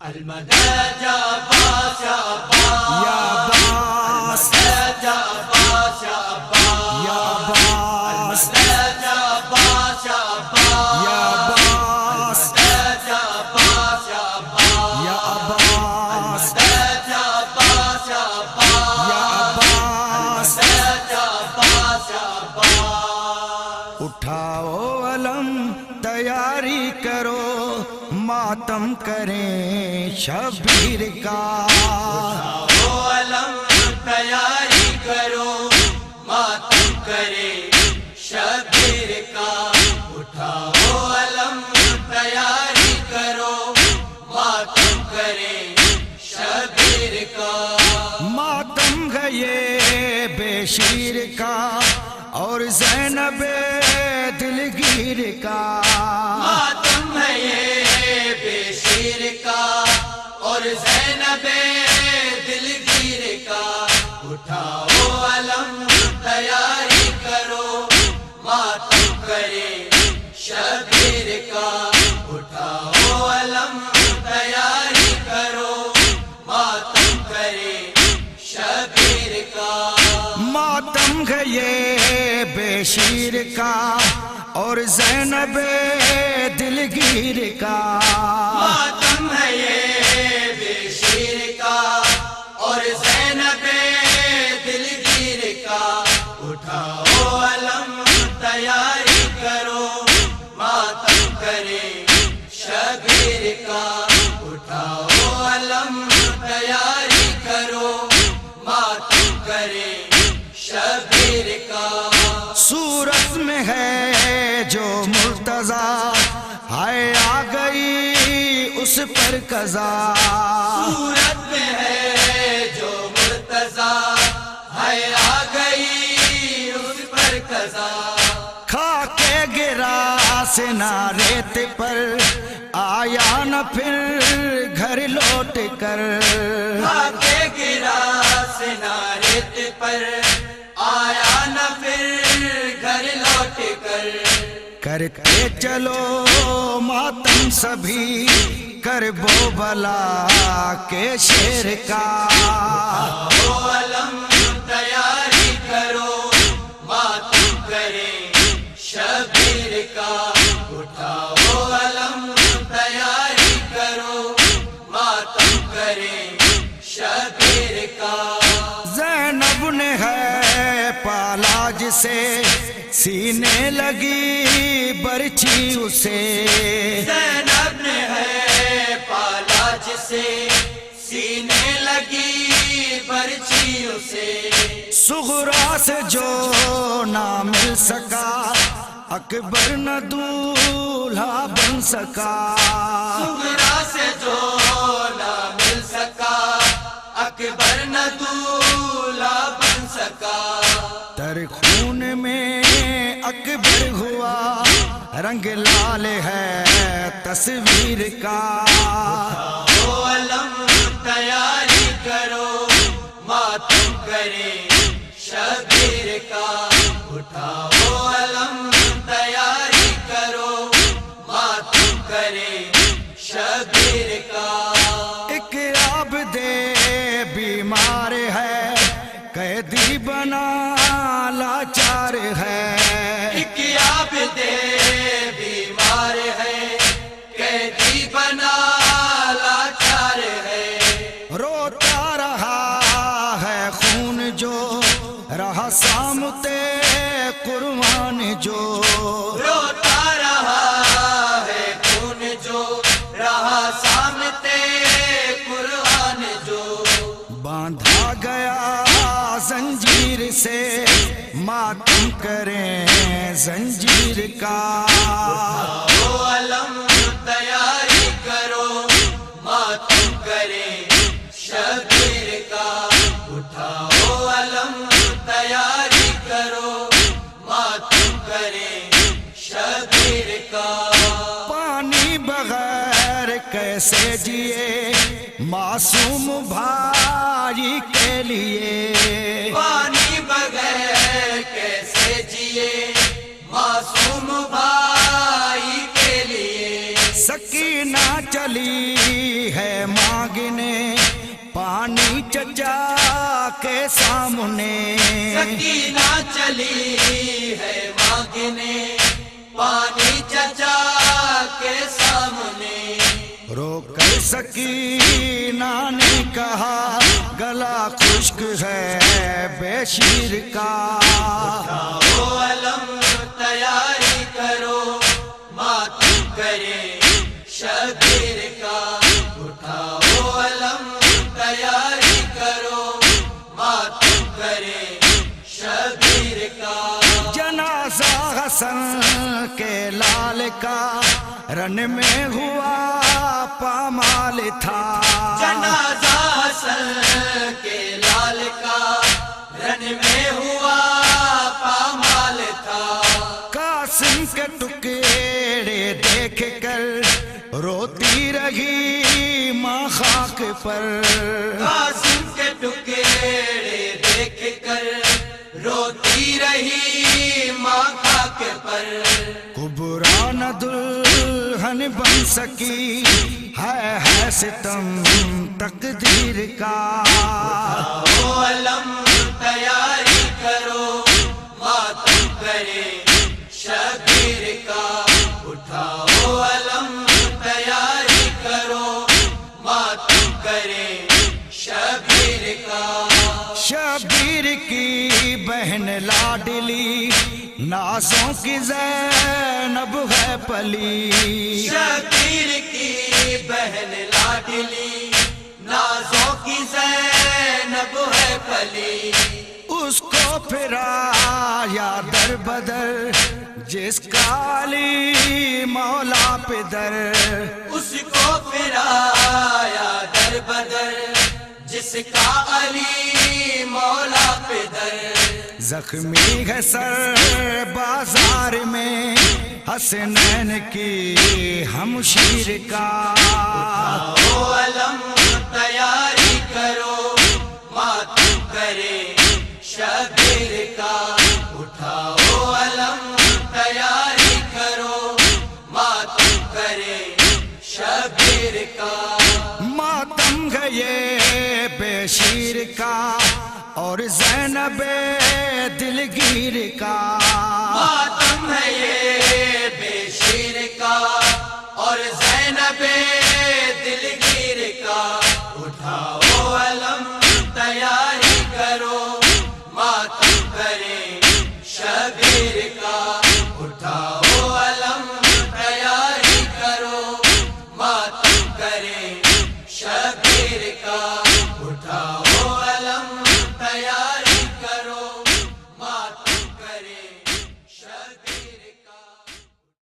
المدد يا عباس يا عباس المدد يا عباس يا عباس يا عباس المدد يا عباس يا عباس يا عباس المدد يا عباس يا عباس يا عباس المدد يا عباس يا عباس يا عباس المدد يا عباس يا عباس اٹھاؤ علم تیاری کرو ماتم کریں شبیر کا اٹھاؤ علم تیاری کرو ماتم کرے شبیر کا اٹھاؤ علم تیاری کرو ماتم کرے شبیر کا ماتم ہے یہ بے شیر کا اور زینب دلگیر کا ماتم ہے یہ بے شیر کا اور زینب دلگیر کا اٹھاؤ علم تیاری کرو ماتم کرے شبیر کا اٹھاؤ علم تیاری کرو ماتم کرے شبیر کا ماتم ہے یہ بے شیر کا اور زینب دلگیر کا ماتم ہے یہ بے شیر کا اور زینب دلگیر کا اٹھاؤ علم تیاری کرو ماتم کرے شبیر کا اٹھاؤ علم تیاری کرو ماتم کرے شبیر کا صورت میں ہے جو مرتضی ہائے آ گئی اس پر قضا صورت میں ہے جو مرتضی ہے آ گئی اس پر قضا کھا کے گرا سنا ریت پر آیا نہ پھر گھر لوٹ کر کھا کے گرا سناریت پر آیا نہ پھر گھر لوٹ کر کرتے چلو ماتم سبھی کربو بلا کے شیر کا اٹھاؤ علم تیاری کرو ماتم کرے شبیر کا اٹھاؤ علم تیاری کرو ماتم کرے شبیر کا زینب نے ہے پالا جسے سینے لگی برچھی اسے زینب نے ہے پالا جسے سینے لگی برچھی اسے صغرا سے جو نہ مل سکا اکبر نہ دولہا بن سکا صغرا سے جو نہ مل سکا اکبر نہ دولہا بن سکا تر خون میں اکبر ہوا رنگ لال ہے تصویر کا اٹھاؤ علم تیاری کرو ماتم کرے شبیر کا اٹھاؤ علم تیاری کرو ماتم کرے شبیر کا ایک عابد بیمار ہے قیدی بنا لاچار ہے ایک عابد بیمار ہے قیدی بنا لاچار ہے روتا رہا ہے خون جو رہا سامتے قربان جو روتا رہا ہے خون جو رہا سامتے قرآن جو باندھا گیا زنجیر سے ماتم کریں زنجیر کا اٹھاؤ علم تیاری کرو ماتم کرے شبیر کا اٹھاؤ علم تیاری کرو ماتم کرے شبیر کا پانی بغیر کیسے جیے معصوم بھائی کے لیے پانی بغیر کیسے جیے معصوم بھائی کے لیے سکی سکینہ چلی ہے مانگنے پانی چچا کے سامنے سکینہ چلی ہے مانگنے پانی چچا کے سامنے رو کر سکینہ نے کہا گلا خشک ہے بے شیر کا اٹھاؤ علم تیاری کرو ماتم کرے شبیر کا اٹھاؤ علم تیاری کرو ماتم کرے شبیر کا جنازہ حسن کے لال کا رن میں ہوا پامال تھا جنازہ حسن کے لال کا رن میں ہوا پامال تھا قاسم کے ٹکڑے دیکھ کر روتی رہی ماں خاک پر قاسم کے ٹکڑے دیکھ کر روتی رہی ماں خاک پر کبرا نہ دلہن بن سکی ہے ستم تقدیر کا اٹھاؤ علم تیاری کرو ماتم کرے شبیر کا اٹھاؤ علم تیاری کرو ماتم کرے شبیر کا شبیر کی بہن لاڈلی نازوں کی زینب ہے پلی شبیر کی بہن لاڈلی نازوں کی زینب ہے پلی اس کو پھرایا در بدر جس کا علی مولا پہ در اس کو پھرایا در بدر جس کا علی مولا پہ در زخمی ہے سر بازار میں حسنین کی ہمشیر کا اٹھاؤ علم تیاری کرو ماتم کرے شبیر کا اٹھاؤ علم تیاری کرو ماتم کرے شبیر کا ماتم ہے یہ بے شیر کا اور زینب دلگیر کا ماتم ہے یہ بے شیر کا اور زینب دلگیر کا اٹھاؤ علم تیاری کرو ماتم کرے شبیر کا اٹھاؤ علم تیاری کرو ماتم کرے شبیر کا